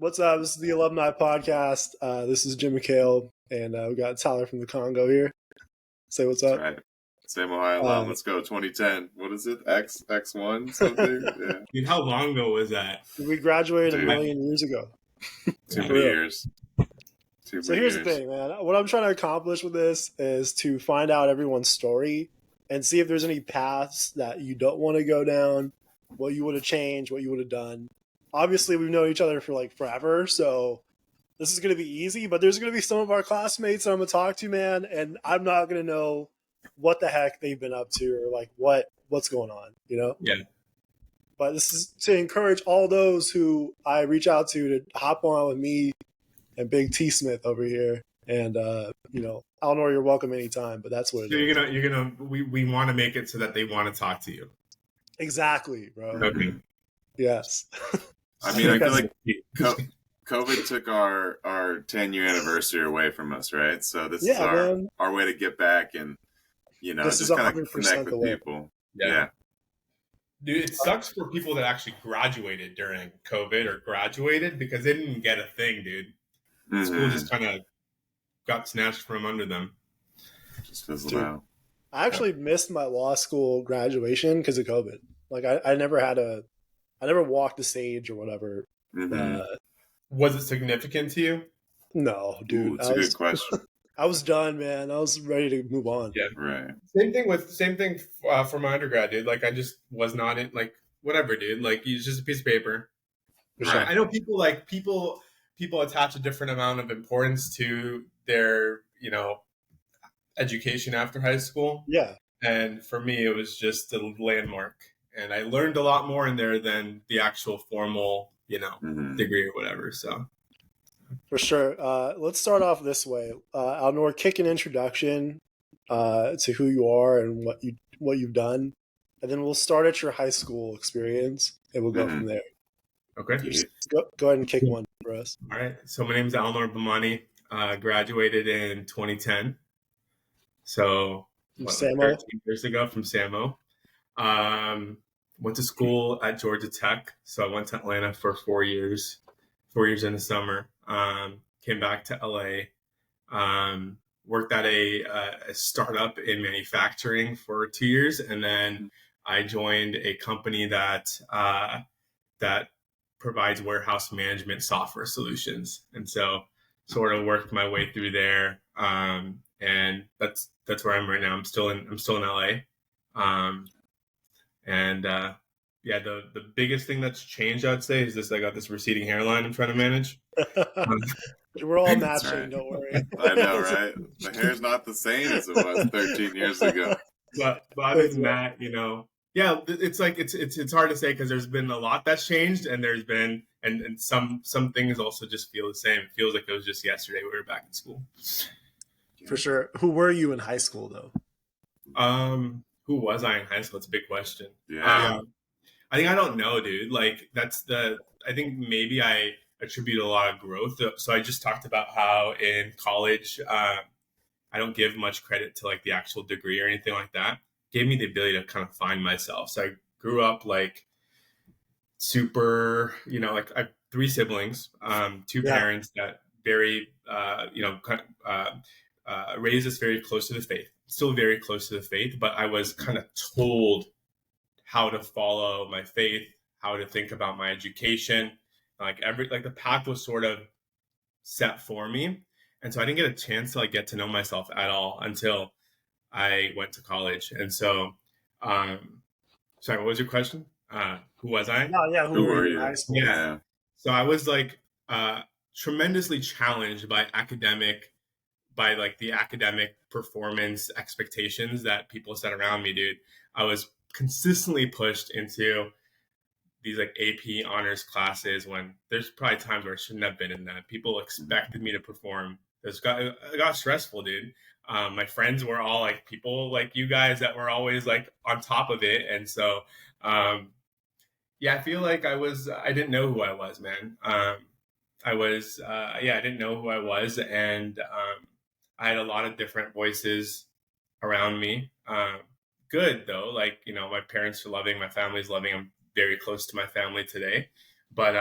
What's up? This is the Alumni podcast. This is Jim McHale, and we got Tyler from the Congo here. Say what's up. That's right. Same Ohio alum. Let's go. 2010. What is it? X1 something? Yeah. Dude, how long ago was that? We graduated a million years ago. Too many years. So here's the thing, man. What I'm trying to accomplish with this is to find out everyone's story and see if there's any paths that you don't want to go down, what you would have changed, what you would have done. Obviously, we've known each other for like forever, so this is going to be easy, but there's going to be some of our classmates that I'm going to talk to, man, and I'm not going to know what the heck they've been up to or like what's going on, you know? Yeah. But this is to encourage all those who I reach out to hop on with me and Big T Smith over here. And, Alnoor, you're welcome anytime, but that's what it is. We want to make it so that they want to talk to you. Exactly, bro. Okay. Yes. I mean, I feel like COVID took our 10-year anniversary away from us, right? So this is our way to get back and, just kind of connect with people. Yeah. Dude, it sucks for people that actually graduated during COVID or graduated because they didn't get a thing, dude. Mm-hmm. School just kind of got snatched from under them. Just fizzled out. I actually missed my law school graduation because of COVID. Like I never walked the stage or whatever. Mm-hmm. Was it significant to you? No, dude. Ooh, it's a good question. I was done, man. I was ready to move on. Yeah, right. Same thing for my undergrad, dude. Like I just was not in like whatever, dude. Like it's just a piece of paper. Sure. I know people attach a different amount of importance to their education after high school. Yeah. And for me, it was just a landmark. And I learned a lot more in there than the actual formal, degree or whatever. So, for sure. Let's start off this way. Alnoor, kick an introduction to who you are and what you've done, and then we'll start at your high school experience, and we'll go from there. Okay. Go ahead and kick one for us. All right. So my name is Alnoor Bhamani. Graduated in 2010. So 13 years ago from SAMO. Went to school at Georgia Tech. So I went to Atlanta for 4 years in the summer. Came back to LA, worked at a startup in manufacturing for 2 years. And then I joined a company that provides warehouse management software solutions. And so sort of worked my way through there. And that's where I'm right now. I'm still in LA. The biggest thing that's changed, I'd say, is I got this receding hairline I'm trying to manage. We're all matching, right. Don't worry. I know, right? The hair's not the same as it was 13 years ago. But other than that, it's like it's hard to say because there's been a lot that's changed, and there's been and some things also just feel the same. It feels like it was just yesterday we were back in school. For sure. Who were you in high school, though? Who was I in high school? It's a big question. Yeah. I think I don't know, dude. Like I think maybe I attribute a lot of growth. So I just talked about how in college, I don't give much credit to like the actual degree or anything like that. Gave me the ability to kind of find myself. So I grew up like super, like I have 3 siblings, 2 parents that very, raised us very close to the faith, still very close to the faith, but I was kind of told how to follow my faith, how to think about my education. Like the path was sort of set for me. And so I didn't get a chance to like get to know myself at all until I went to college. And so, sorry, what was your question? Who was I? Who were you? Yeah. So I was like, tremendously challenged by the academic performance expectations that people set around me, dude. I was consistently pushed into these like AP honors classes when there's probably times where I shouldn't have been in that. People expected me to perform. It got stressful, dude. My friends were all like people like you guys that were always like on top of it. And so, I feel like I didn't know who I was, man. I didn't know who I was. And, I had a lot of different voices around me. Good though. Like, my parents are loving, my family's loving. I'm very close to my family today, but,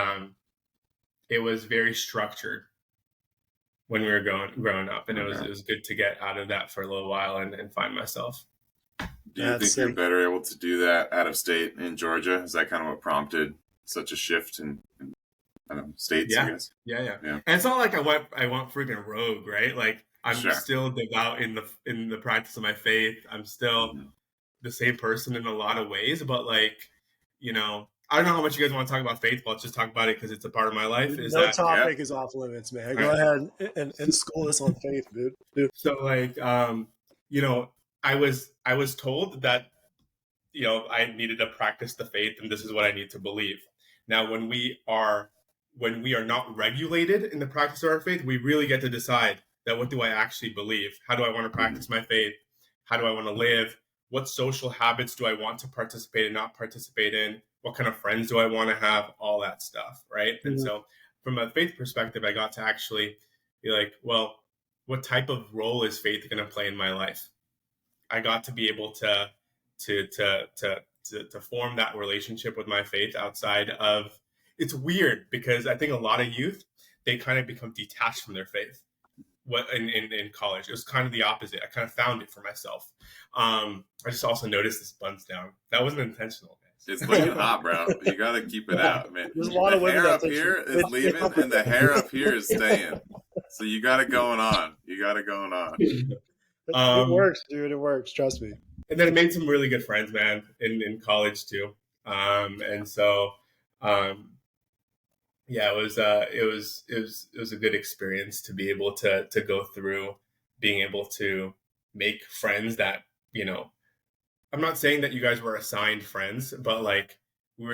it was very structured when we were growing up, and it was good to get out of that for a little while and find myself. Do you think you're better able to do that out of state in Georgia? Is that kind of what prompted such a shift in I don't know, states? Yeah. I guess. Yeah. And it's not like I went freaking rogue, right? Like I'm still devout in the practice of my faith. I'm still the same person in a lot of ways, but like, you know, I don't know how much you guys want to talk about faith, but let's just talk about it because it's a part of my life. No topic is off limits, man. Go ahead and school us on faith, dude. So like, you know, I was told that, you know, I needed to practice the faith and this is what I need to believe. Now, when we are not regulated in the practice of our faith, we really get to decide that what do I actually believe? How do I want to practice my faith? How do I want to live? What social habits do I want to participate and not participate in? What kind of friends do I want to have? All that stuff, right? And so from a faith perspective, I got to actually be like, well, what type of role is faith going to play in my life? I got to be able to form that relationship with my faith outside of, it's weird because I think a lot of youth, they kind of become detached from their faith. In college, it was kind of the opposite. I kind of found it for myself. I just also noticed this buns down. That wasn't intentional, guys. It's looking hot, bro. You got to keep it out, man. There's a lot of women hair up here is leaving, and the hair up here is staying. So you got it going on. It works, dude. It works. Trust me. And then I made some really good friends, man, in college too. And so, yeah, it was a good experience to be able to go through, being able to make friends that, you know, I'm not saying that you guys were assigned friends, but like we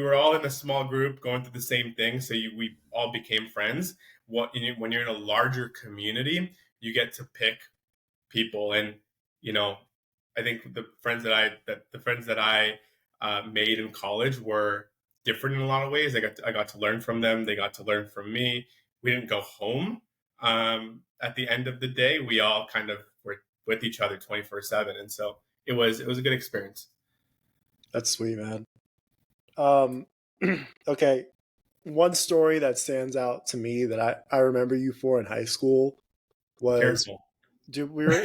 were all in a small group going through the same thing. So we all became friends. When you're in a larger community, you get to pick people, and you know, I think the friends that I made in college were different in a lot of ways. I got to learn from them. They got to learn from me. We didn't go home. At the end of the day, we all kind of were with each other 24/7, and so it was a good experience. That's sweet, man. Okay, one story that stands out to me that I remember you for in high school was. Careful. Dude, we were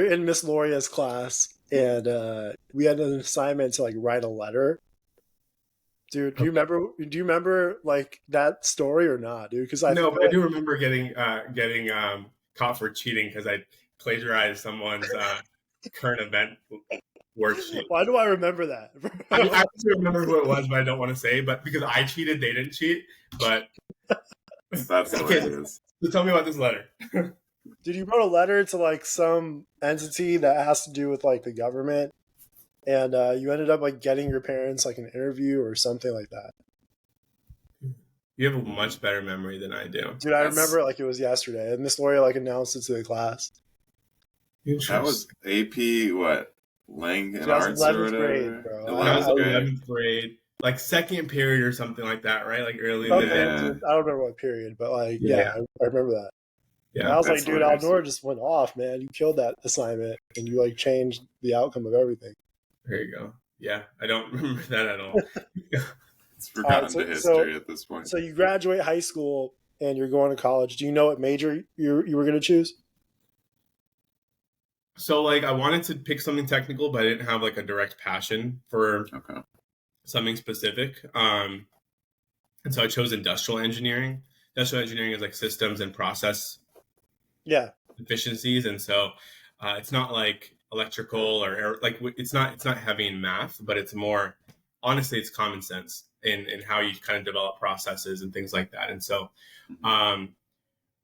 in Miss Loria's class, and we had an assignment to like write a letter. Dude, do you remember like that story or not, dude? Because I do remember getting caught for cheating because I plagiarized someone's current event worksheet. Why do I remember that? I actually remember who it was, but I don't want to say. But because I cheated, they didn't cheat. But that's the way it is. So tell me about this letter. Dude, you wrote a letter to like some entity that has to do with like the government, and you ended up like getting your parents like an interview or something like that. You have a much better memory than I do. Dude, I remember it like it was yesterday, and Miss Loria like announced it to the class. That was AP what? Lang and Arts 11th grade, bro. 11th grade. Like second period or something like that, right? Like early in the day. I don't remember what period, but like I remember that. Yeah, and I was like, dude, Alnoor just went off, man. You killed that assignment, and you like changed the outcome of everything. There you go. Yeah, I don't remember that at all. It's forgotten to history at this point. So you graduate high school and you're going to college. Do you know what major you were going to choose? So like I wanted to pick something technical, but I didn't have like a direct passion for something specific. And so I chose industrial engineering. Industrial engineering is like systems and process efficiencies, and so it's not like electrical or like it's not heavy in math, but it's more, honestly, it's common sense in how you kind of develop processes and things like that. And so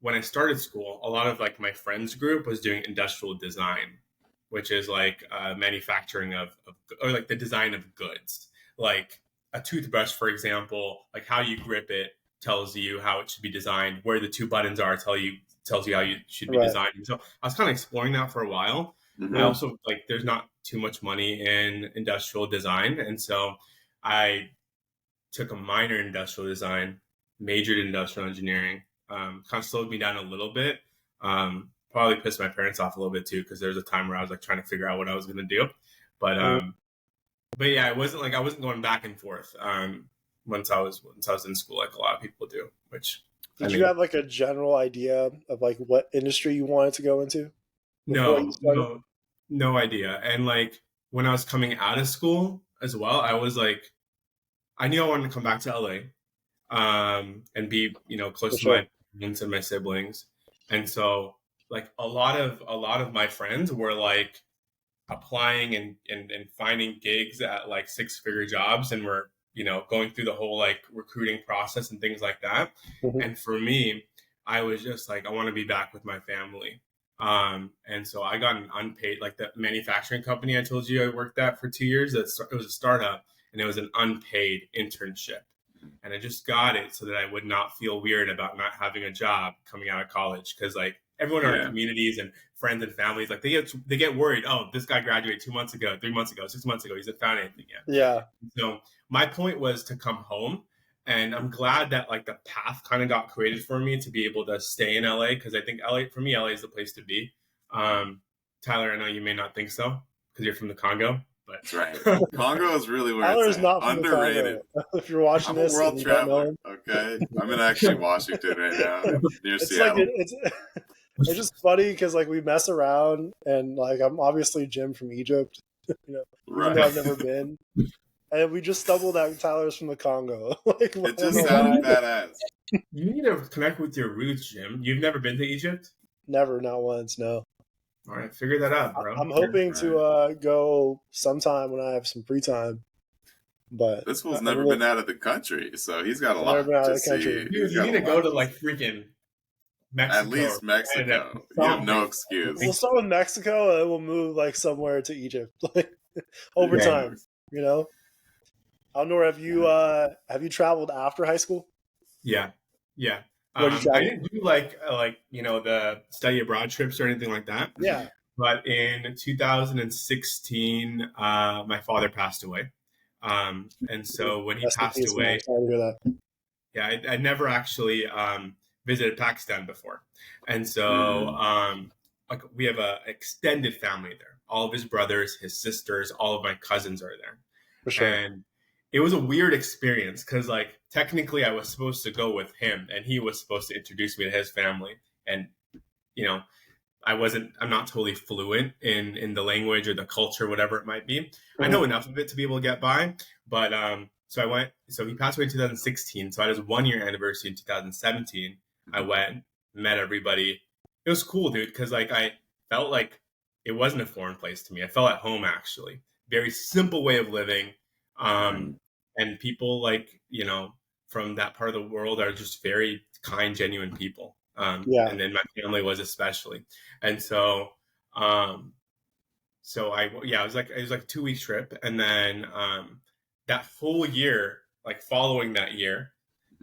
when I started school, a lot of like my friends group was doing industrial design, which is like manufacturing of or like the design of goods, like a toothbrush, for example, like how you grip it tells you how it should be designed, where the two buttons are tells you how you should be designed. And so I was kind of exploring that for a while. I also like there's not too much money in industrial design, and so I took a minor in industrial design, majored in industrial engineering. Kind of slowed me down a little bit. Probably pissed my parents off a little bit too, because there was a time where I was like trying to figure out what I was going to do. But yeah, I wasn't going back and forth. once I was in school, like a lot of people do. Which did you have like a general idea of like what industry you wanted to go into? No idea. And like when I was coming out of school as well, I was like, I knew I wanted to come back to LA, and be, close to my parents and my siblings. And so like a lot of my friends were like applying and finding gigs at like 6-figure jobs, and were, going through the whole like recruiting process and things like that. Mm-hmm. And for me, I was just like, I want to be back with my family. And so I got an unpaid, like the manufacturing company I told you I worked at for 2 years. It was a startup, and it was an unpaid internship. And I just got it so that I would not feel weird about not having a job coming out of college. Cause like everyone in our communities and friends and families, like they get worried. Oh, this guy graduated 2 months ago, 3 months ago, 6 months ago. He hasn't found anything yet. Yeah. So my point was to come home. And I'm glad that like the path kind of got created for me to be able to stay in LA. Cause I think LA is the place to be. Tyler, I know you may not think so because you're from the Congo. That's right. Congo is really where it's not underrated. If you're watching I'm this, a world traveler. Okay, I'm in actually Washington right now, near Seattle. Like it's just funny because like we mess around, and like I'm obviously Jim from Egypt, even though I've never been, and we just stumbled out Tyler's from the Congo. Like it just sounded badass. You need to connect with your roots, Jim. You've never been to Egypt? Never, not once. No. All right, figure that out, bro. I'm hoping to go sometime when I have some free time. But this fool's never been out of the country, so he's got a lot to see. Dude, you need to go to like freaking Mexico. At least Mexico. You have no excuse. We'll start with Mexico, and then we'll move like somewhere to Egypt, like over time. Alnoor, have you traveled after high school? Yeah. I didn't do like the study abroad trips or anything like that. Yeah. But in 2016, my father passed away. And so when he passed away, I never actually visited Pakistan before. And so like we have a extended family there. All of his brothers, his sisters, all of my cousins are there. For sure. And it was a weird experience because like technically I was supposed to go with him, and he was supposed to introduce me to his family. And, I'm not totally fluent in the language or the culture, whatever it might be. Mm-hmm. I know enough of it to be able to get by. But so he passed away in 2016. So at his 1-year anniversary in 2017, I went, met everybody. It was cool, dude, because like I felt like it wasn't a foreign place to me. I felt at home, actually. Very simple way of living. And people like, from that part of the world are just very kind, genuine people. And then my family was especially. And so, it was like a 2-week trip. And then, that whole year, like following that year,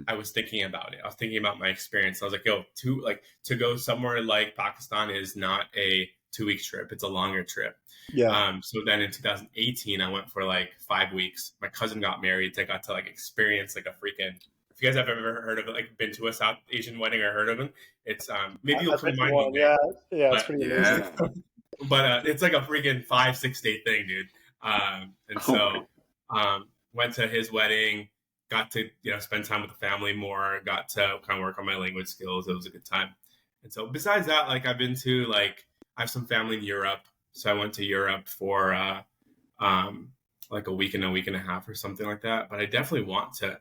I was thinking about it. I was thinking about my experience. I was like, to go somewhere like Pakistan is not a 2-week trip. It's a longer trip. Yeah. So then in 2018, I went for like 5 weeks. My cousin got married. So I got to like experience like a freaking, if you guys have ever heard of it, like been to a South Asian wedding or heard of it, it's maybe you'll come mind me. Yeah, it's pretty amazing. But it's like a freaking 5-6 day thing, dude. And so went to his wedding, got to spend time with the family more, got to kind of work on my language skills. It was a good time. And so besides that, like I've been to like, I have some family in Europe. So I went to Europe for like a week and a half or something like that. But I definitely want to.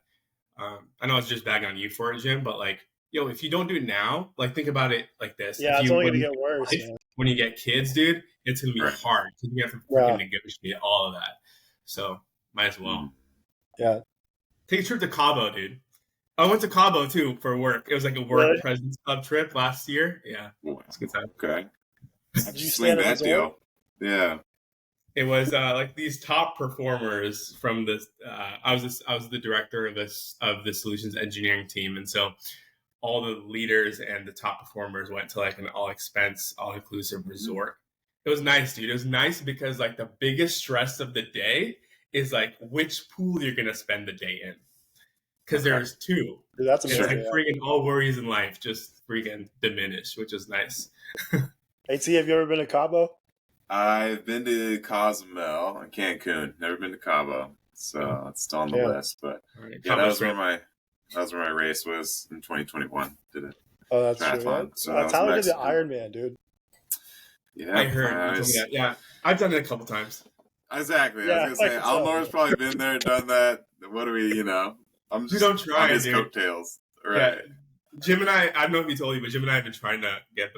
I know it's just bagging on you for it, Jim, but like, if you don't do it now, like think about it like this. Yeah, it's only going to get worse. When you get kids, dude, it's going to be hard because you have to freaking negotiate all of that. So might as well. Yeah. Take a trip to Cabo, dude. I went to Cabo too for work. It was like a work President's Club trip last year. Yeah. It's a good time. Okay. Did you swing that deal? Yeah. It was like these top performers from this. I was the director of the solutions engineering team, and so all the leaders and the top performers went to like an all-expense, all-inclusive resort. It was nice, dude. It was nice because like the biggest stress of the day is like which pool you're gonna spend the day in, because there's two. Dude, that's amazing. It's like freaking all worries in life just freaking diminish, which is nice. Hey, T, have you ever been to Cabo? I've been to Cozumel and Cancun. Never been to Cabo. So it's still on the list. But that was where my race was in 2021. Did it? Oh, that's triathlon. True. So that's how I did the Ironman, dude. Yeah, I heard you told me that. Yeah, I've done it a couple times. Exactly. I was gonna say Alnoor's probably been there, done that. What do we? I'm just on his coattails. Right. Yeah. Jim and I don't know if he told you, but Jim and I have been trying to get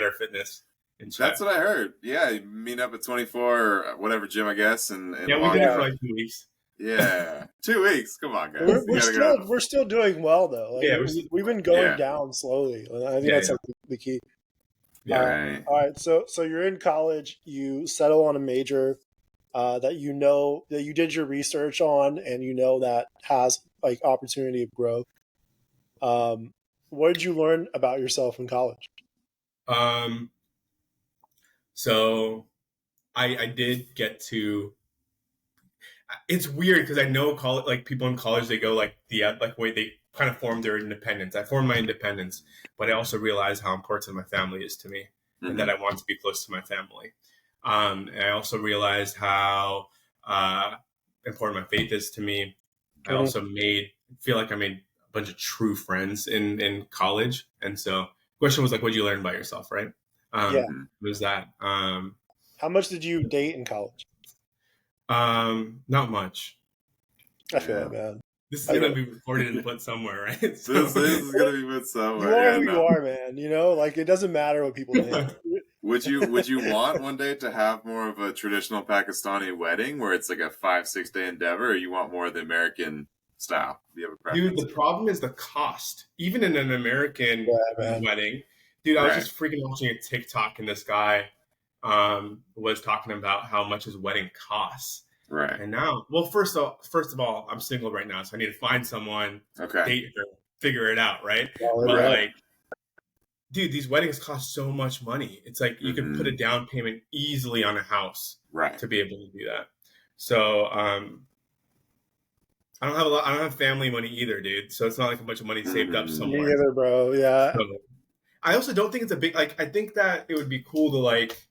our fitness in check. That's what I heard. Yeah, you meet up at 24 or whatever gym, I guess. And we've been there for like 2 weeks. Yeah, 2 weeks. Come on, guys. We're still doing well though. Like, we've been going down slowly. I think that's like the key. Yeah. All right. So you're in college. You settle on a major that that you did your research on, and that has like opportunity of growth. What did you learn about yourself in college? So I did get to. It's weird because I know college, like people in college, they go like way they kind of form their independence. I formed my independence, but I also realized how important my family is to me, and that I want to be close to my family. And I also realized how important my faith is to me. I also feel like I made a bunch of true friends in college. And so the question was like, what did you learn about yourself, right? What was that? How much did you date in college? Not much. I feel like, man. This is going to be recorded and put somewhere, right? So, this is going to be put somewhere. You are who you are, man. Like it doesn't matter what people think. Would you want one day to have more of a traditional Pakistani wedding where it's like a 5-6 day endeavor, or you want more of the American style? Do you have a preference? Dude, the problem is the cost. Even in an American wedding, dude, I was just freaking watching a TikTok, and this guy was talking about how much his wedding costs. Right. And now, well, first of all, I'm single right now, so I need to find someone, date her, figure it out, right? Like, dude, these weddings cost so much money. It's like you can put a down payment easily on a house, to be able to do that. So, I don't have family money either, dude. So it's not like a bunch of money saved up somewhere. Me either, bro. Yeah. So, I also don't think it's a big I think that it would be cool to like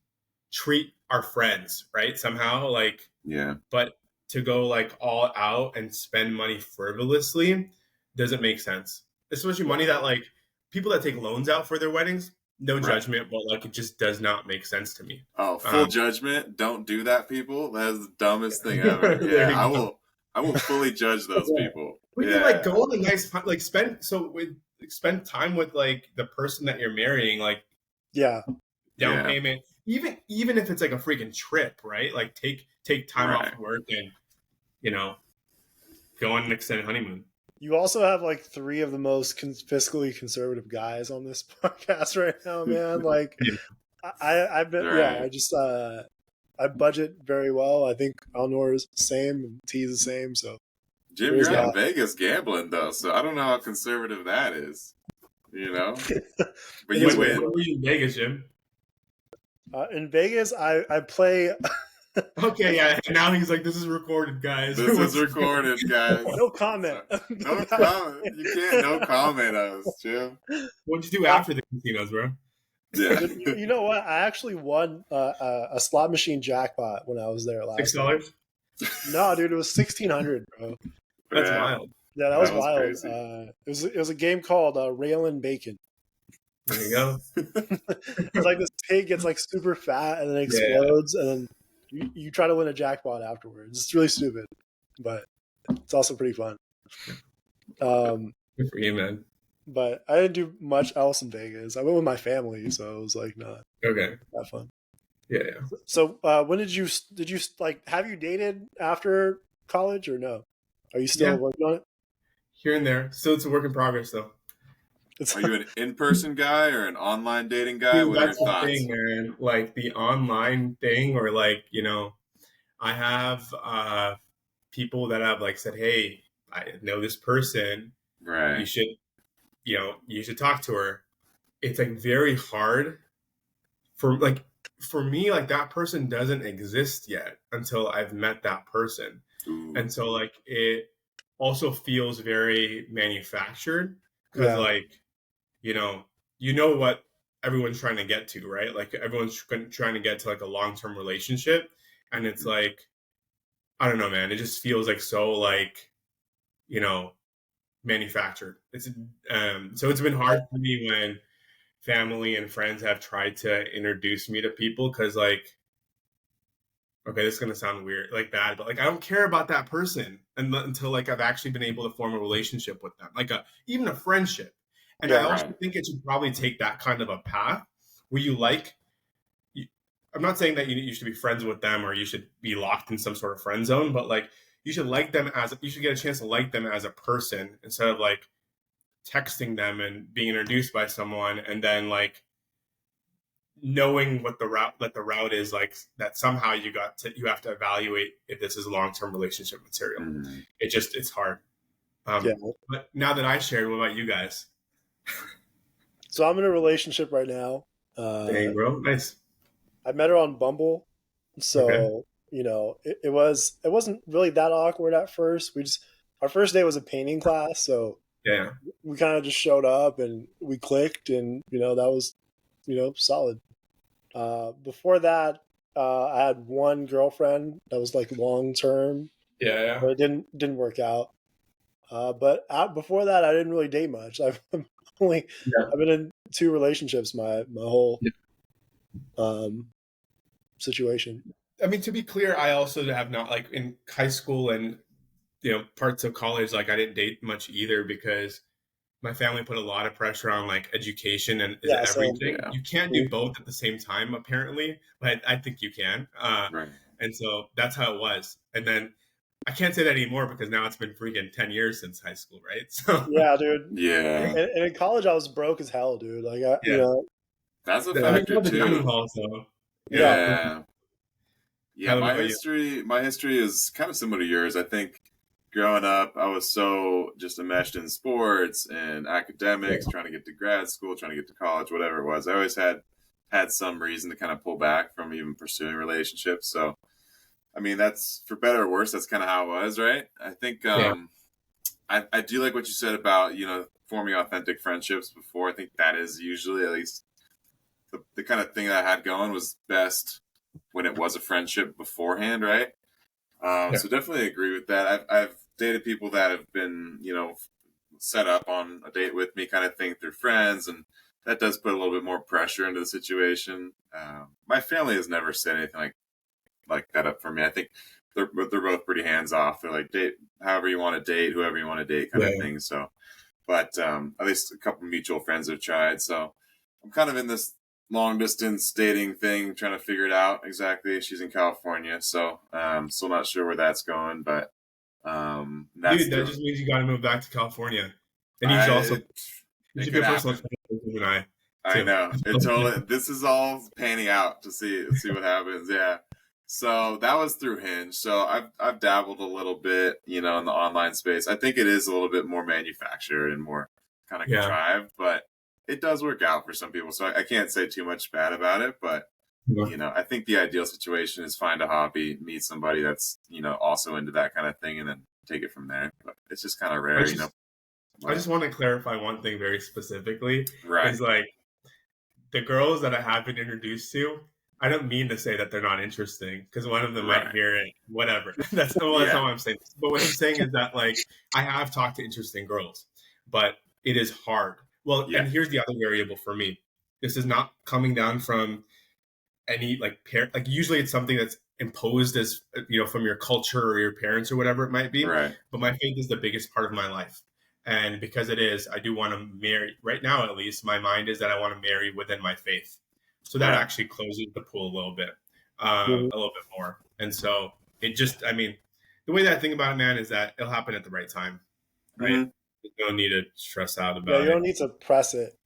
treat our friends, right? Somehow, like, but to go like all out and spend money frivolously doesn't make sense. Especially money that like people that take loans out for their weddings, no judgment, but like it just does not make sense to me. Oh, full judgment. Don't do that, people. That is the dumbest thing ever. Yeah, I will fully judge those people. We can like go on a nice like spend time with like the person that you're marrying, like down payment. Even if it's like a freaking trip, right? Like take time off work and go on an extended honeymoon. You also have like 3 of the most fiscally conservative guys on this podcast right now, man. Like I've been I budget very well. I think Alnoor is the same and T's the same. So Jim, you're in Vegas gambling though, so I don't know how conservative that is. But you win. Where were you in Vegas, Jim? In Vegas, I play. Okay, yeah. Now he's like, "This is recorded, guys. This is recorded, guys. No comment. No comment. You can't no comment us, Jim. What'd you do after the casinos, bro? Yeah. You know what? I actually won a slot machine jackpot when I was there last. $6? No, dude, it was $1,600, bro. That's wild. Yeah, that was wild. It was a game called Rail and Bacon. There you go. It's like this pig gets like super fat and then explodes, and then you try to win a jackpot afterwards. It's really stupid, but it's also pretty fun. Good for you, man. But I didn't do much else in Vegas. I went with my family, so it was like not fun. Yeah. So when did you like have you dated after college or no? Are you still working on it? Here and there. Still, it's a work in progress though. Are you an in-person guy or an online dating guy? Dude, that's the thing, man. Like the online thing, or like, I have people that have like said, "Hey, I know this person. Right. You should talk to her." It's like very hard for me, like that person doesn't exist yet until I've met that person. Ooh. And so like it also feels very manufactured because like, what everyone's trying to get to, right? Like everyone's trying to get to like a long-term relationship. And it's like, I don't know, man. It just feels like so like, you know, manufactured. It's so it's been hard for me when family and friends have tried to introduce me to people, because like, okay, this is gonna sound weird, like bad, but like I don't care about that person until like I've actually been able to form a relationship with them, like even a friendship. And I also think it should probably take that kind of a path where you like. I'm not saying that you should be friends with them or you should be locked in some sort of friend zone, but like you should like them you should get a chance to like them as a person instead of like texting them and being introduced by someone and then like knowing what the route is, like that somehow you have to evaluate if this is long-term relationship material. Mm-hmm. It's hard. But now that I shared, what about you guys? So I'm in a relationship right now. Dang, bro, nice. I met her on Bumble, so you know it wasn't really that awkward at first. Our first day was a painting class, so we kind of just showed up and we clicked, and you know that was solid. Before that, I had one girlfriend that was like long term. Yeah. But it didn't work out. But before that, I didn't really date much. I've been in 2 relationships my whole situation. I mean, to be clear, I also have not, like in high school and parts of college, like I didn't date much either because my family put a lot of pressure on like education and everything. So, you can't do both at the same time, apparently, but I think you can. Right. And so that's how it was. And then I can't say that anymore because now it's been freaking 10 years since high school, right? So yeah, dude. Yeah. And in college, I was broke as hell, dude. Like, that's a factor too. Also. Yeah. My history is kind of similar to yours. I think growing up, I was so just enmeshed in sports and academics, trying to get to grad school, trying to get to college, whatever it was. I always had some reason to kind of pull back from even pursuing relationships. So, I mean, that's for better or worse. That's kind of how it was, right? I think I do like what you said about forming authentic friendships before. I think that is usually at least the kind of thing that I had going was best when it was a friendship beforehand, right? So definitely agree with that. I've dated people that have been, set up on a date with me kind of thing through friends, and that does put a little bit more pressure into the situation. My family has never said anything like that up for me. I think they're both pretty hands off. They're like, date however you want to date, whoever you want to date kind of thing. So, but at least a couple of mutual friends have tried. So I'm kind of in this long distance dating thing, trying to figure it out exactly. She's in California, so still not sure where that's going, but dude, that just means you got to move back to California. And you should be a personal with I know. It totally. This is all panning out to see what happens. Yeah. So that was through Hinge. So I've dabbled a little bit, in the online space. I think it is a little bit more manufactured and more kind of contrived, but it does work out for some people. So I can't say too much bad about it, but I think the ideal situation is find a hobby, meet somebody that's, also into that kind of thing, and then take it from there. But it's just kind of rare, I just want to clarify one thing very specifically. Right. Is like the girls that I have been introduced to, I don't mean to say that they're not interesting because one of them might hear it, whatever. That's not what I'm saying. But what I'm saying is that like I have talked to interesting girls, but it is hard. Well, and here's the other variable for me. This is not coming down from any like usually it's something that's imposed as from your culture or your parents or whatever it might be. Right. But my faith is the biggest part of my life. And because it is, I do want to marry right now, at least my mind is that I want to marry within my faith. So that actually closes the pool a little bit, a little bit more. And so it just, I mean, the way that I think about it, man, is that it'll happen at the right time, right? Mm-hmm. You don't need to stress out about it. Yeah, you don't need to press it.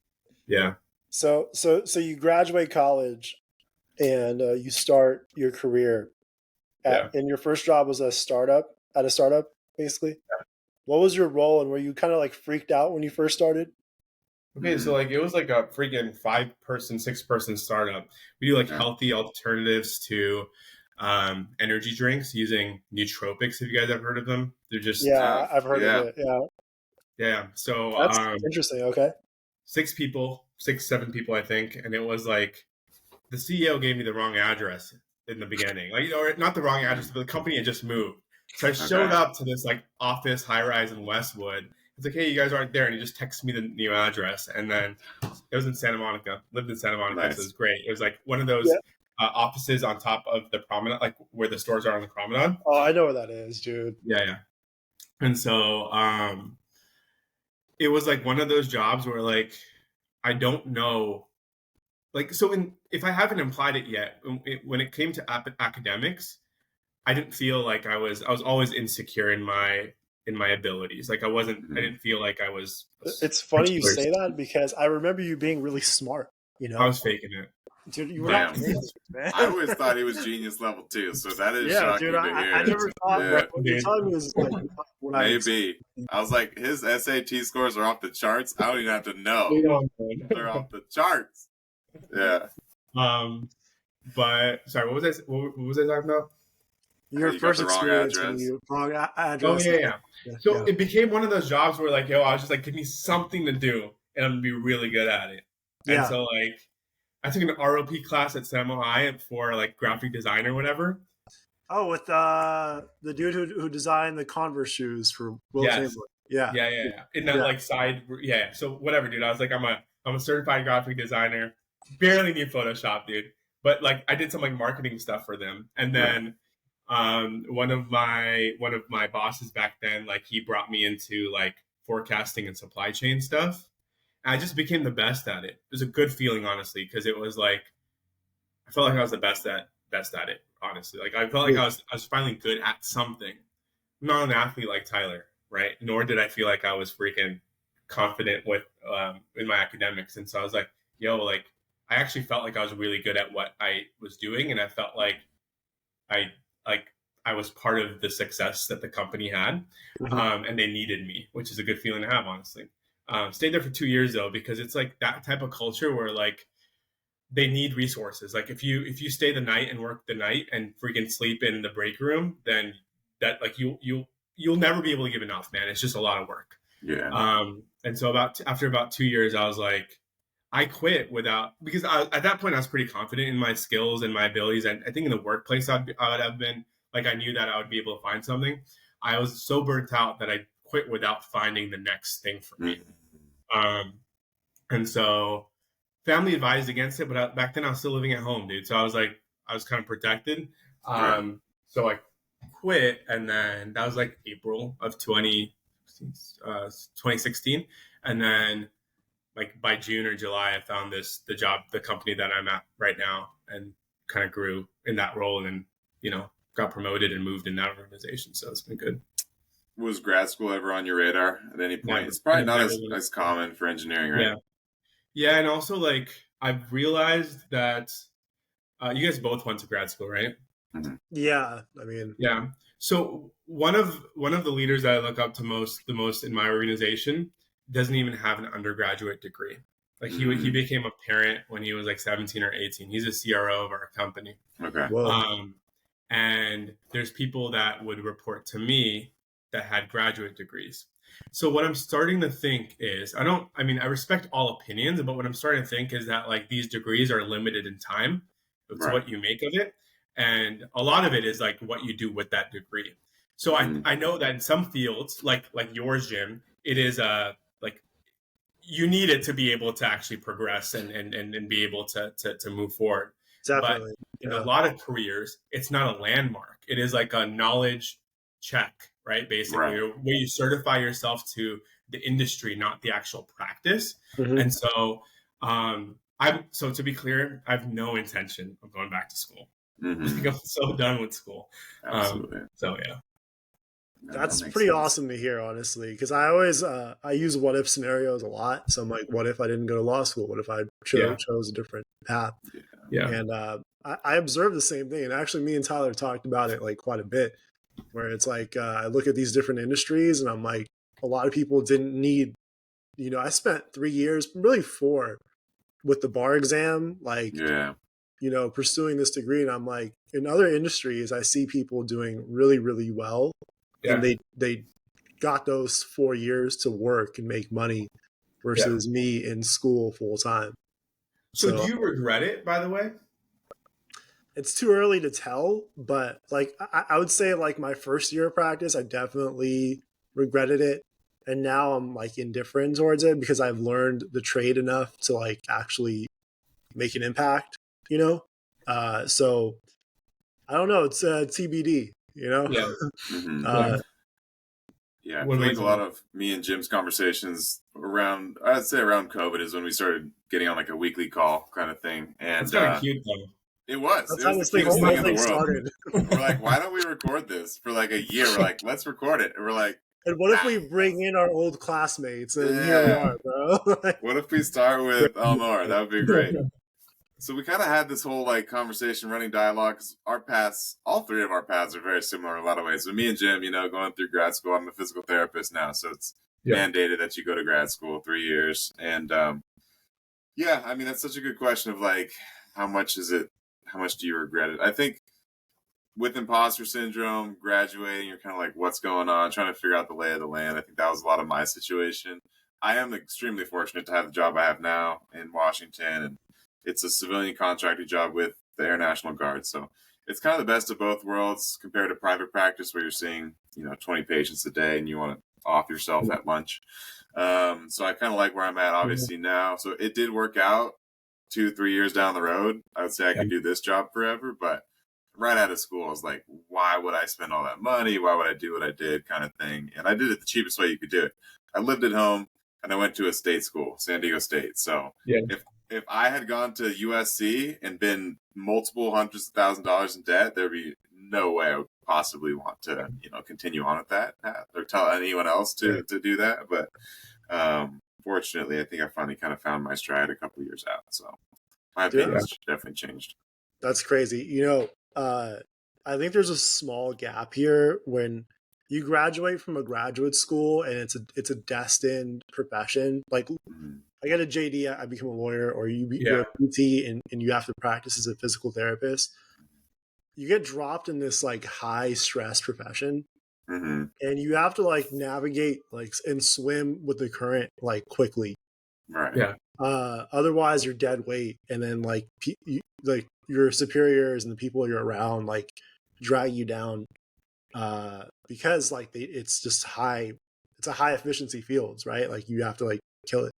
Yeah. So you graduate college and you start your career. And your first job was at a startup, basically. Yeah. What was your role, and were you kind of like freaked out when you first started? Okay, so like it was like a freaking 5-person, 6-person startup. We do like healthy alternatives to energy drinks using nootropics. Have you guys ever heard of them? They're just I've heard of it. Yeah. So that's interesting. Okay. 6 people, 7 people, I think, and it was like the CEO gave me the wrong address in the beginning, like or not the wrong address, but the company had just moved. So I showed up to this like office high rise in Westwood. It's like, hey, you guys aren't there, and he just texted me the new address. And then it was in Santa Monica. Lived in Santa Monica, so it was great. It was like one of those offices on top of the promenade, like where the stores are on the promenade. Oh, I know where that is, dude. Yeah. And so it was like one of those jobs where like I don't know, like, so if I haven't implied it yet, when it came to academics, I didn't feel like I was always insecure in my abilities. Like I didn't feel like I was. It's funny you say that because I remember you being really smart. You know, I was faking it. Dude, you were not faking it, man. I always thought he was genius level too, so that is shocking dude, to hear. I never thought what you're telling me is like maybe. I was like, his SAT scores are off the charts. I don't even have to know. They're off the charts. Yeah. But sorry, what was I talking about? Your first experience when you wrong address. Oh yeah. So it became one of those jobs where like, I was just like, give me something to do and I'm gonna be really good at it. And so like I took an ROP class at Samuel High for like graphic design or whatever. Oh, with the dude who designed the Converse shoes for Will Chamberlain. Yeah. In that like side, So whatever, dude. I was like, I'm a certified graphic designer. Barely need Photoshop, dude. But like, I did some like marketing stuff for them, and then one of my bosses back then, like, he brought me into like forecasting and supply chain stuff. And I just became the best at it. It was a good feeling, honestly, because it was like I felt like I was the best at it. Honestly, like I felt like I was finally good at something. I'm not an athlete like Tyler, right? Nor did I feel like I was freaking confident with in my academics. And so I was like, like I actually felt like I was really good at what I was doing, and I felt like I was part of the success that the company had, and they needed me, which is a good feeling to have, honestly. Stayed there for 2 years though, because it's like that type of culture where like they need resources. Like if you stay the night and work the night and freaking sleep in the break room, then that like you'll never be able to give enough, man. It's just a lot of work. Yeah. And so after about 2 years, I was like, I quit because at that point I was pretty confident in my skills and my abilities. And I think in the workplace I would have been like, I knew that I would be able to find something. I was so burnt out that I quit without finding the next thing for me. And so family advised against it, but back then I was still living at home, dude. So I was kind of protected. So I quit, and then that was like April of 2016. And then like by June or July, I found the company that I'm at right now, and kind of grew in that role, and then, got promoted and moved in that organization. So it's been good. Was grad school ever on your radar at any point? Never. It's probably not as common for engineering, right? Yeah. And also like I've realized that you guys both went to grad school, right? Mm-hmm. Yeah. I mean, yeah. So one of the leaders that I look up to the most in my organization doesn't even have an undergraduate degree. Like he became a parent when he was like 17 or 18. He's a CRO of our company. Okay. And there's people that would report to me that had graduate degrees. So what I'm starting to think is, I respect all opinions, but what I'm starting to think is that like these degrees are limited in time. It's what you make of it. And a lot of it is like what you do with that degree. So I know that in some fields, like yours, Jim, it is like you need it to be able to actually progress and be able to move forward. Definitely. But in a lot of careers, it's not a landmark. It is like a knowledge check, right? Basically, where you certify yourself to the industry, not the actual practice. And so, so to be clear, I have no intention of going back to school. Like, I'm so done with school. Absolutely. So yeah. That's pretty awesome to hear, honestly, because I always I use what if scenarios a lot. So I'm like, what if I didn't go to law school? What if I chose a different path? Yeah. And I observed the same thing. And actually, me and Tyler talked about it like quite a bit, where it's like I look at these different industries and I'm like, a lot of people didn't need, I spent 3 years, really 4, with the bar exam, like, pursuing this degree. And I'm like, in other industries, I see people doing really, really well. Yeah. And they got those 4 years to work and make money versus me in school full time. So do you regret it, by the way? it's too early to tell, but like I would say like my first year of practice, I definitely regretted it. And now I'm like indifferent towards it because I've learned the trade enough to like actually make an impact, you know? So I don't know. It's TBD, you know? Yeah. Yeah, I think a lot of me and Jim's conversations around, I'd say around COVID is when we started getting on like a weekly call kind of thing. And it's kind of cute though. It was the cutest thing in the world. Started. We're like, why don't we record this for like a year? We're like, let's record it. And we're like, and what if we bring in our old classmates? And here we are, bro. What if we start with Alnoor? That would be great. So we kind of had this whole like conversation, running dialogue. Our paths, all three of our paths, are very similar in a lot of ways. So me and Jim, you know, going through grad school, I'm a physical therapist now, so it's mandated that you go to grad school 3 years. And yeah, I mean, that's such a good question of like, how much is it? How much do you regret it? I think with imposter syndrome, graduating, you're kind of like, what's going on? Trying to figure out the lay of the land. I think that was a lot of my situation. I am extremely fortunate to have the job I have now in Washington, and it's a civilian contracted job with the Air National Guard. So it's kind of the best of both worlds compared to private practice where you're seeing, 20 patients a day and you want to off yourself at lunch. So I kind of like where I'm at obviously now. So it did work out 2-3 years down the road. I would say I could do this job forever, but right out of school, I was like, why would I spend all that money? Why would I do what I did kind of thing? And I did it the cheapest way you could do it. I lived at home and I went to a state school, San Diego State. So if I had gone to USC and been multiple hundreds of $1,000s in debt, there'd be no way I would possibly want to, continue on at that path or tell anyone else to do that. But fortunately, I think I finally kind of found my stride a couple of years out. So my opinion's definitely changed. That's crazy. I think there's a small gap here when you graduate from a graduate school and it's a destined profession. Like I get a JD, I become a lawyer, or you're a PT and you have to practice as a physical therapist. You get dropped in this like high stress profession. And you have to like navigate like and swim with the current like quickly. Right. Yeah. Otherwise you're dead weight, and then like like your superiors and the people you're around like drag you down because like it's just it's a high efficiency fields, right? Like you have to like kill it.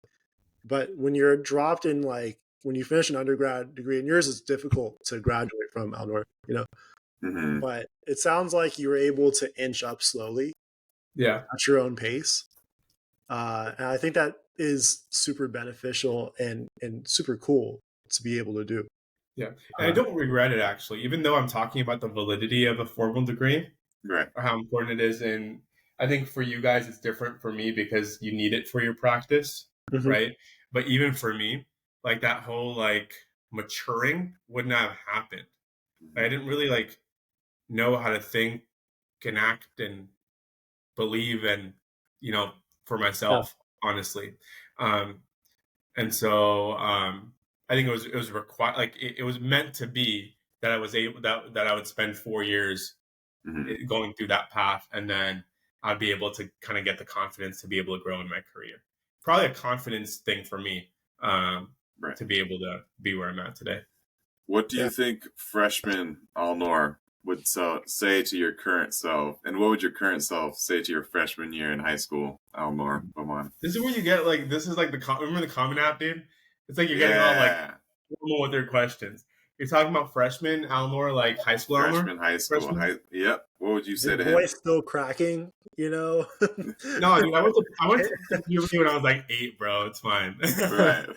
But when you're dropped in like when you finish an undergrad degree, and yours is difficult to graduate from, Alnoor, but it sounds like you were able to inch up slowly at your own pace. And I think that is super beneficial and super cool to be able to do. Yeah. And I don't regret it, actually, even though I'm talking about the validity of a formal degree, right, or how important it is. And I think for you guys, it's different for me because you need it for your practice, right? But even for me, like that whole like maturing would not have happened. I didn't really like know how to think and act and believe and, for myself, honestly. And so I think it was required, like it was meant to be that I was able that I would spend 4 years going through that path, and then I'd be able to kind of get the confidence to be able to grow in my career. Probably a confidence thing for me to be able to be where I'm at today. What do you think freshman Alnoor would say to your current self, and what would your current self say to your freshman year in high school, Alnoor? Bhamani? This is where you get like, this is like remember the Common App, dude? It's like you're getting all like formal with their questions. You're talking about freshman Alnoor, like high school Alnoor? Freshman high school. Yep. What would you say to him? Voice still cracking, No, dude, I went to puberty when I was like 8, bro. It's fine. Right.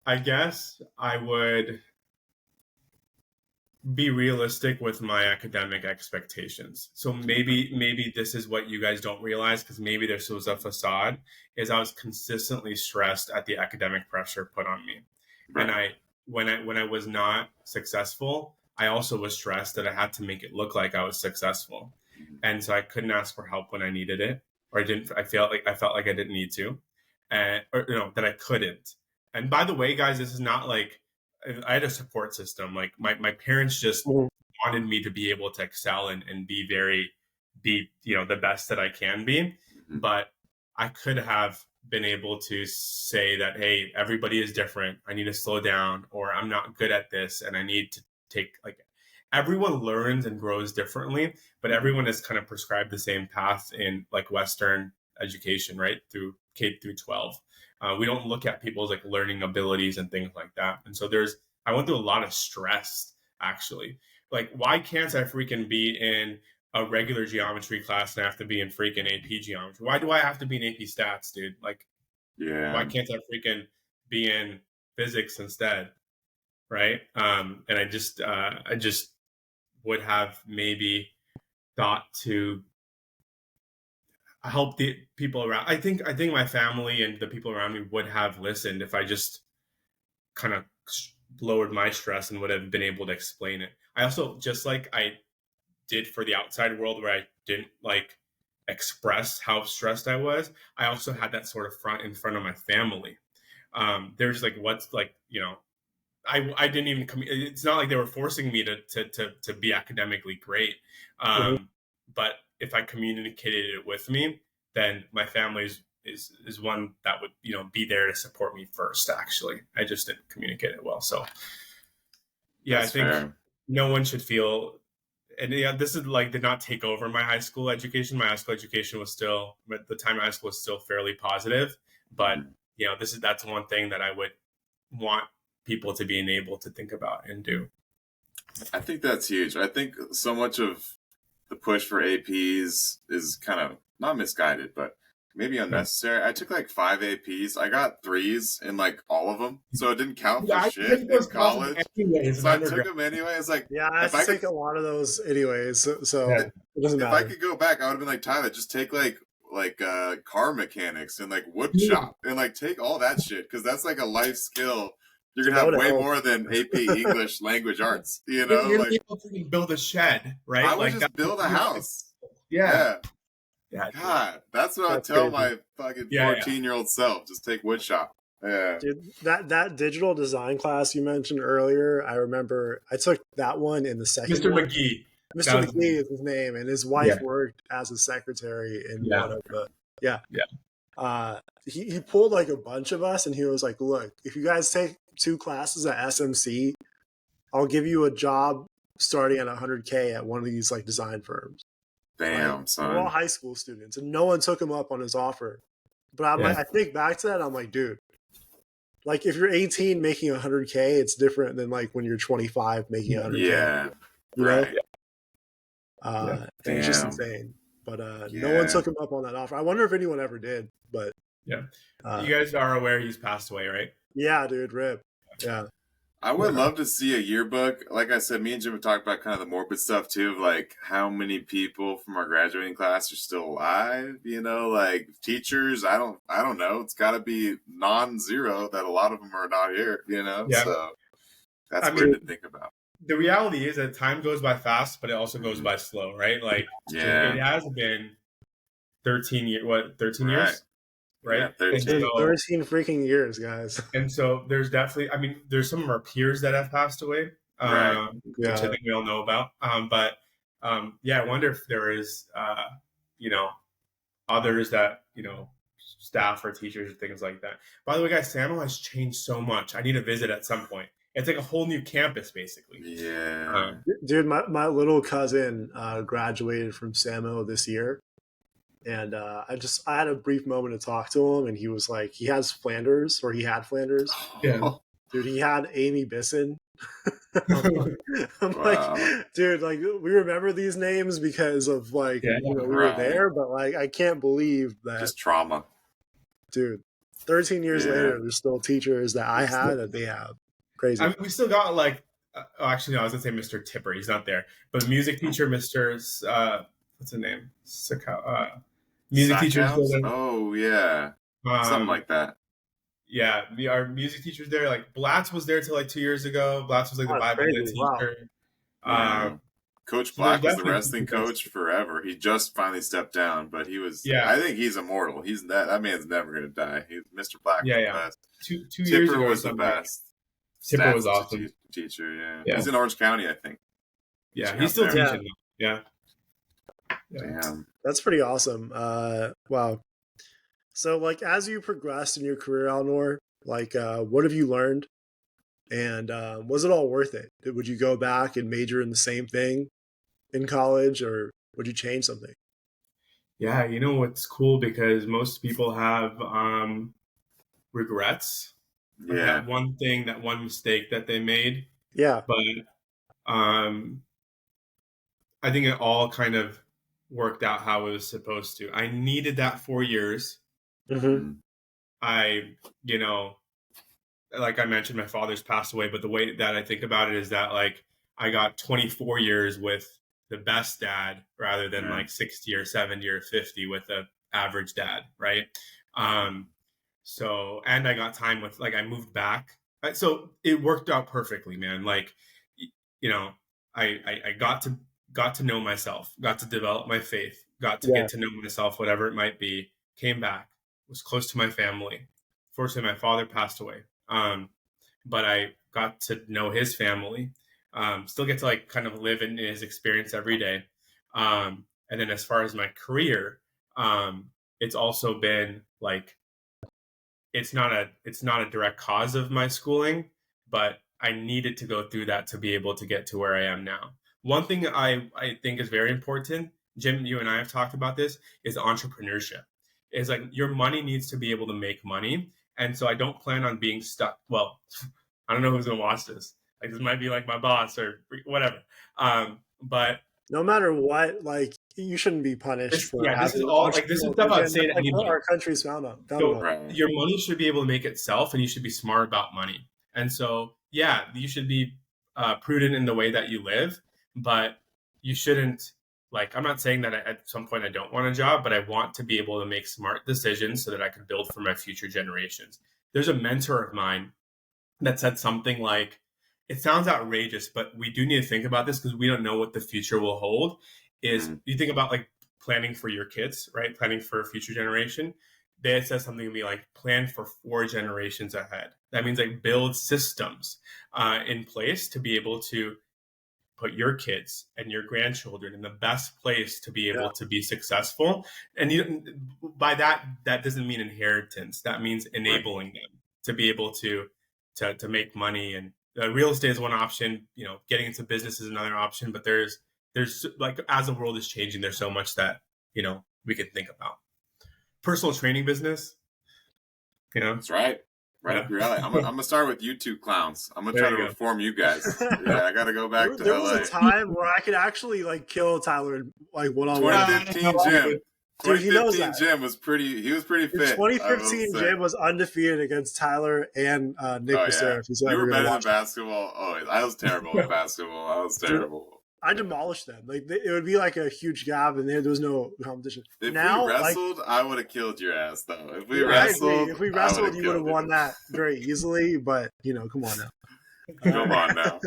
I guess I would be realistic with my academic expectations. So maybe this is what you guys don't realize, because maybe this was a facade, is I was consistently stressed at the academic pressure put on me. Right. And when I was not successful, I also was stressed that I had to make it look like I was successful. And so I couldn't ask for help when I needed it, or I felt like I didn't need to, or that I couldn't. And by the way, guys, this is not like I had a support system. Like my parents just wanted me to be able to excel and be the best that I can be. But I could have been able to say that, hey, everybody is different. I need to slow down, or I'm not good at this and I need to take, like, everyone learns and grows differently, but everyone is kind of prescribed the same path in like Western education, right? Through K through 12. We don't look at people's like learning abilities and things like that. And so I went through a lot of stress actually. Like, why can't I freaking be in a regular geometry class and I have to be in freaking AP geometry? Why do I have to be in AP stats, dude? Like, why can't I freaking be in physics instead? Right. And I just would have maybe thought to help the people around. I think my family and the people around me would have listened if I just kind of lowered my stress and would have been able to explain it. I also, just like I did for the outside world where I didn't like express how stressed I was, I also had that sort of in front of my family. There's like, what's like, you know, I didn't even it's not like they were forcing me to be academically great. But if I communicated it with me, then my family is one that would, you know, be there to support me first. Actually, I just didn't communicate it well. So yeah, that's I think fair. No one should feel, and yeah, this is like, did not take over my high school education. My high school education was still, at the time, high school was still fairly positive. But you know, that's one thing that I would want people to be able to think about and do. I think that's huge. I think so much of the push for APs is kind of not misguided, but maybe unnecessary. I took like 5 APs. I got 3s in like all of them, so it didn't count for shit in college. So I took them anyway. It's like, yeah, I take a lot of those anyways. So it doesn't matter. If I could go back, I would have been like, Tyler, just take like car mechanics and like wood shop and like take all that shit, because that's like a life skill. You're gonna have way more than AP English language arts, you know. You're like, able to build a shed, right? I would like, just build a house. Yeah. God, that's what I tell my fucking 14-year-old self. Just take wood shop. Yeah. Dude, that digital design class you mentioned earlier, I remember I took that one in the second. Mr. McGee. Mr. McGee is his name, and his wife worked as a secretary in one of the. He pulled like a bunch of us, and he was like, "Look, if you guys take 2 classes at SMC, I'll give you a job starting at $100K at one of these like design firms." Damn, like, son. We're all high school students, and no one took him up on his offer. But I'm like, I think back to that, I'm like, dude, like if you're 18 making $100K, it's different than like when you're 25 making $100K. Yeah, you know? It's just insane. But no one took him up on that offer. I wonder if anyone ever did. But you guys are aware he's passed away, right? Yeah, dude, rip. Yeah. I would love to see a yearbook. Like I said, me and Jim have talked about kind of the morbid stuff too, of like how many people from our graduating class are still alive, you know, like teachers. I don't know. It's got to be non-zero that a lot of them are not here, you know? Yeah. So that's weird to think about. The reality is that time goes by fast, but it also goes by slow, right? Like, it has been 13 years. What, 13 years? Right? Yeah, 13. 13 freaking years, guys. And so there's definitely, I mean, there's some of our peers that have passed away, which I think we all know about. But I wonder if there is, you know, others that, you know, staff or teachers or things like that. By the way, guys, Samo has changed so much. I need to visit at some point. It's like a whole new campus, basically. Yeah. Dude, my little cousin graduated from Samo this year. And I had a brief moment to talk to him, and he was like, he had Flanders. Yeah. Dude, he had Amy Bisson. I'm like, dude, like, we remember these names because of like, you know, we were there, but like, I can't believe that. Just trauma. Dude, 13 years later, there's still teachers that I had that they have. Crazy. I mean, we still got like, actually, no, I was gonna say Mr. Tipper. He's not there, but music teacher, Mr. What's his name? Music teachers. Oh yeah, something like that. Yeah, our music teachers there. Like Blatz was there till like 2 years ago. Blatz was like the Bible teacher. Wow. Coach Black was the wrestling coach forever. He just finally stepped down, but he was. Yeah, I think he's immortal. He's that man's never gonna die. Mr. Black was the best. Two years ago was the best. Tipper was awesome. Teacher, yeah. He's in Orange County, I think. Yeah, he's still teaching. Yeah. Damn. That's pretty awesome. Wow. So, like, as you progressed in your career, Alnoor, like, what have you learned? And was it all worth it? Would you go back and major in the same thing in college, or would you change something? Yeah, you know what's cool, because most people have regrets. Yeah. That one thing, that one mistake that they made. Yeah. But I think it all kind of worked out how it was supposed to. I needed that 4 years. Mm-hmm. I, you know, like I mentioned, my father's passed away, but the way that I think about it is that, like, I got 24 years with the best dad rather than like 60 or 70 or 50 with the average dad, right? So, and I got time with, like, I moved back. So it worked out perfectly, man. Like, you know, I got to know myself, got to develop my faith, got to get to know myself, whatever it might be, came back, was close to my family. Fortunately, my father passed away. But I got to know his family, still get to, like, kind of live in his experience every day. And then as far as my career, it's also been like, it's not a direct cause of my schooling, but I needed to go through that to be able to get to where I am now. One thing I think is very important, Jim, you and I have talked about this, is entrepreneurship. It's like, your money needs to be able to make money. And so I don't plan on being stuck. Well, I don't know who's going to watch this. Like, this might be like my boss or whatever. But no matter what, like, you shouldn't be punished for this is all, like, this is stuff I'd say to anybody. Our country's found out. Your money should be able to make itself, and you should be smart about money. And so, yeah, you should be prudent in the way that you live, but you shouldn't, like, I'm not saying that at some point I don't want a job, but I want to be able to make smart decisions so that I can build for my future generations. There's a mentor of mine that said something like, it sounds outrageous, but we do need to think about this because we don't know what the future will hold. Is you think about, like, planning for your kids, right? Planning for a future generation. They had said something to me like, plan for 4 generations ahead. That means, like, build systems in place to be able to put your kids and your grandchildren in the best place to be able to be successful. And by that doesn't mean inheritance. That means enabling them to be able to make money. And real estate is one option. You know, getting into business is another option. But there's like, as the world is changing, there's so much that, you know, we can think about. Personal training business, you know, that's right. Right up your alley. I'm gonna start with you two clowns. I'm gonna try to reform you guys. Yeah, I gotta go back to LA. There was a time where I could actually, like, kill Tyler, like, one-on-one. 2015 Jim. 2015 Jim was pretty. He was pretty fit. 2015 Jim was undefeated against Tyler and Nick was there. You were better than basketball. Oh, I was terrible at basketball. I was terrible. I demolished them. Like, it would be like a huge gap, and there was no competition. If we wrestled, I would have killed your ass, though. If we wrestled, you would have won that very easily. But, you know, come on now. Come on now.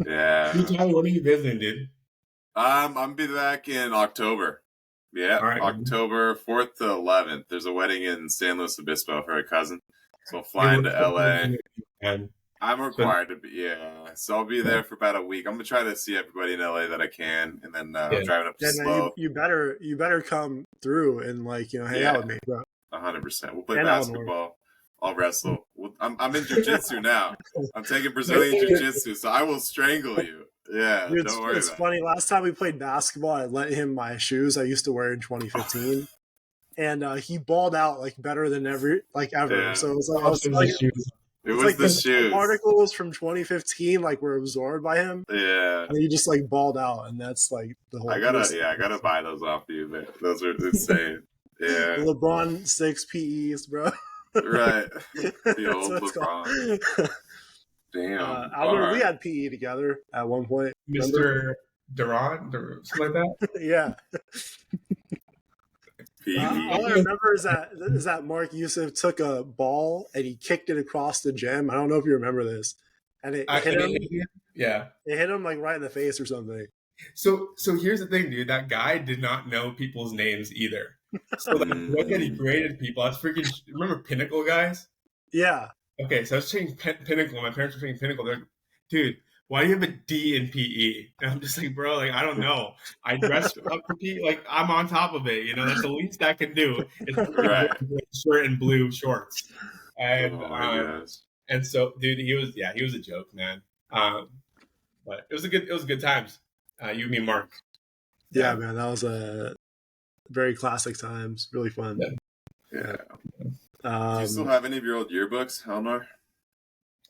Yeah. What are you visiting, dude? I'm gonna be back in October. Yeah, right. October 4th to 11th. There's a wedding in San Luis Obispo for a cousin, so I'm flying to LA. I'm required to be, so I'll be there for about a week. I'm gonna try to see everybody in LA that I can, and then I'm driving up to slow. You better come through and, like, you know, hang out with me, bro. 100%. We'll play basketball. I'll wrestle. I'm in jiu-jitsu now. I'm taking Brazilian jiu-jitsu, so I will strangle you. Yeah, dude, don't worry. It's funny. Last time we played basketball, I lent him my shoes I used to wear in 2015, and he balled out, like, better than ever. Yeah. So it was like, it was like the shoes. Particles from 2015, like, were absorbed by him. Yeah, and he just, like, balled out, and that's, like, the whole. I gotta buy those off you, man. Those are insane. Yeah, LeBron 6 PEs, bro. Right, the old LeBron. Damn. Alnoor, we had PE together at one point. Mr. Durant or something like that? Yeah. All I remember is that Mark Yusuf took a ball and he kicked it across the gym. I don't know if you remember this. And it hit him. Yeah. It hit him, like, right in the face or something. So here's the thing, dude. That guy did not know people's names either. So, like, look at, he graded people. I was freaking. Remember Pinnacle guys? Yeah. Okay, so I was taking Pinnacle. My parents were taking Pinnacle. They're like, dude, why do you have a D in PE? And I'm just like, bro, like, I don't know. I dress up for PE, like, I'm on top of it. You know, that's the least I can do. It's right. shirt and blue shorts. And so, dude, he was a joke, man. But it was good times. You, me, Mark. Yeah, man, that was a very classic times. Really fun. Yeah. Do you still have any of your old yearbooks, Alnoor?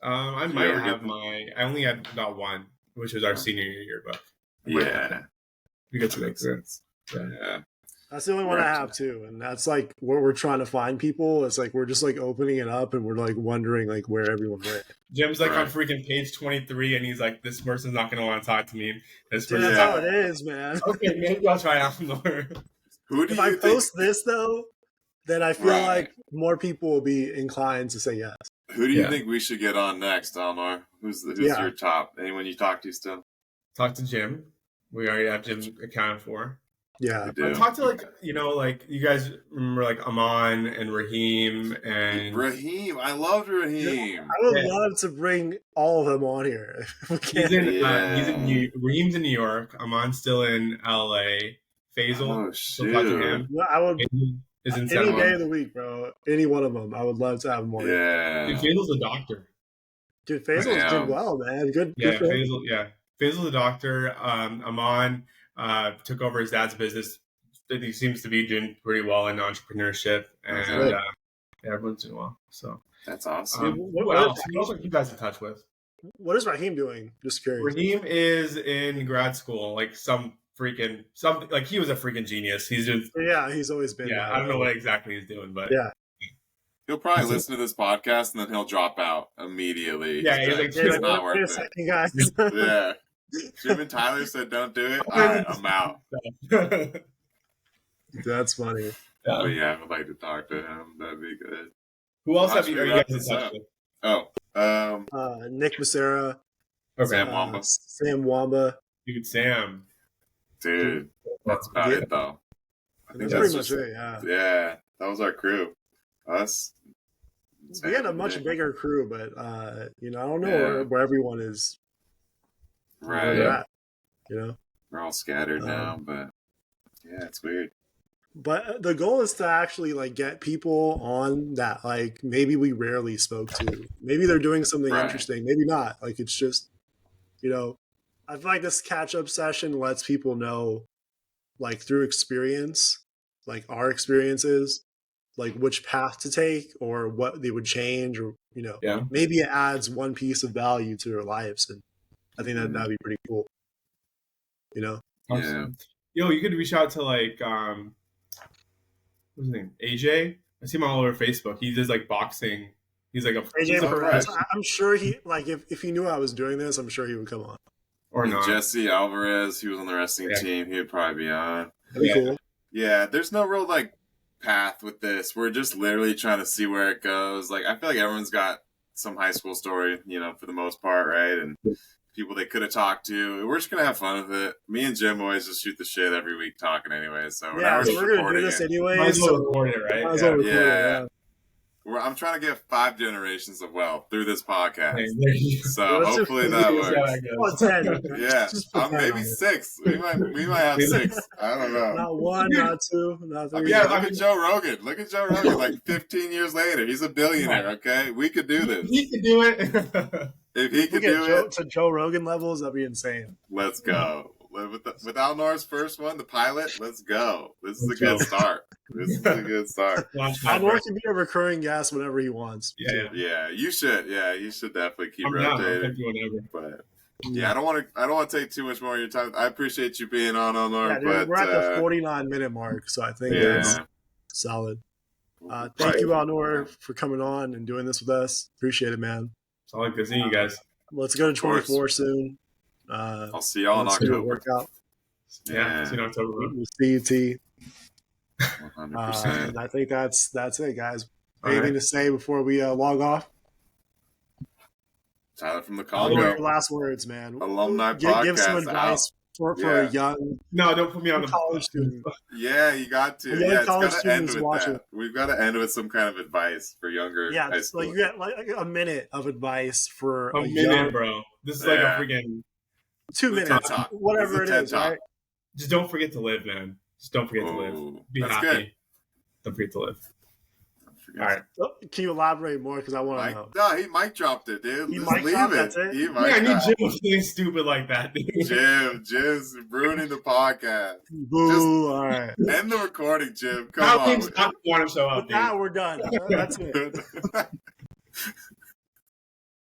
I might have I only got one, which was our senior year yearbook. Yeah. We got to make sense. Yeah. That's the only one I have too, and that's like what we're trying to find people. It's like we're just like opening it up, and we're like wondering like where everyone went. Jim's like on freaking page 23, and he's like, "This person's not going to want to talk to me." Dude, that's how it is, man. Okay, maybe I'll try Alnoor. If I post this though, then I feel like more people will be inclined to say yes. Who do you think we should get on next, Alnoor? Who's your top? Anyone you talk to still? Talk to Jim. We already have Jim accounted for. Yeah. I talked to like you guys remember like Aman and Raheem and Raheem. I loved Raheem. I would love to bring all of them on here. Raheem's in New York. Aman's still in LA. Faisal. Shit. Talk to him. I would. Is in any day of the week, bro. Any one of them. I would love to have them on. Yeah. Dude, Faisal's a doctor. Dude, Faisal's doing well, man. Good. Faisal. Yeah. Faisal's a doctor. Aman took over his dad's business. He seems to be doing pretty well in entrepreneurship, and everyone's doing well. So that's awesome. What else are you guys in touch with? What is Raheem doing? Just curious. Raheem is in grad school, like like he was a freaking genius. He's doing. Yeah, he's always been. Yeah, I don't know what exactly he's doing, but he'll probably listen to this podcast and then he'll drop out immediately. Yeah, he's like, it's not worth it. Guys. Yeah. Jim and Tyler said, "Don't do it." All right, I'm out. That's funny. Yeah. But yeah, I would like to talk to him. That'd be good. Who else are you guys in touch with? Nick Becerra. Okay. Sam Wamba. Dude, Sam. Dude, that's about it though. I think that's pretty much it. Yeah. Yeah, that was our crew. Us. We had a much bigger crew, but I don't know where everyone is. Right. At, we're all scattered now, but yeah, it's weird. But the goal is to actually like get people on that like maybe we rarely spoke to. Maybe they're doing something interesting, maybe not. Like it's just, I feel like this catch-up session lets people know, like through experience, like our experiences, like which path to take or what they would change, or maybe it adds one piece of value to their lives, and I think that'd be pretty cool. Yeah. Yo, you could reach out to like what's his name? AJ. I see him all over Facebook. He does like boxing. He's like AJ Perez. I'm sure he if he knew I was doing this, I'm sure he would come on. Or not. Jesse Alvarez, he was on the wrestling team. He would probably be on. That'd be cool. Yeah, there's no real like path with this. We're just literally trying to see where it goes. Like I feel like everyone's got some high school story, for the most part, right? And people they could have talked to. We're just gonna have fun with it. Me and Jim always just shoot the shit every week talking anyway. So we're gonna do this anyway. Might as well record it, right? Yeah. I'm trying to get 5 generations of wealth through this podcast. So hopefully that works. 10. Yeah, maybe 6. We might have 6. I don't know. Not 1, not 2, not 3. Yeah, look at Joe Rogan. Like 15 years later, he's a billionaire. Okay, we could do this. He could do it. If he could do it to Joe Rogan levels, that'd be insane. Let's go. With Alnoor's first one, the pilot, let's go. This is a good start. Alnoor can be a recurring guest whenever he wants. Yeah, you should. Yeah, you should definitely keep rotating. But I don't want to take too much more of your time. I appreciate you being on, Alnoor. Yeah, we're at the 49-minute mark, so I think that's solid. Thank you, Alnoor, for coming on and doing this with us. Appreciate it, man. It's all good seeing you guys. Let's go to 24 soon. I'll see y'all in October. Yeah, see you in October. We'll see you, T. 100%. And I think that's it, guys. Anything to say before we log off? Tyler from the Congo. Your last words, man. Alumni podcast. Give some advice for a young don't put me on the college student. Yeah, you got to. Yeah, it's got to end with watching. that. We've got to end with some kind of advice for younger high school. Like you got like a minute of advice for a minute, bro. This is like a freaking 2 minutes, whatever it is, right? Just don't forget to live, man. Just don't forget to live. Be happy. Good. Don't forget to live. All right. Oh, can you elaborate more? Because I want to know. No, he mic dropped it, dude. He mic dropped, that's it? I need Jim was feeling stupid like that, dude. Jim's ruining the podcast. Boo, all right. End the recording, Jim. Come on. I want to show up, With that, we're done. That's it.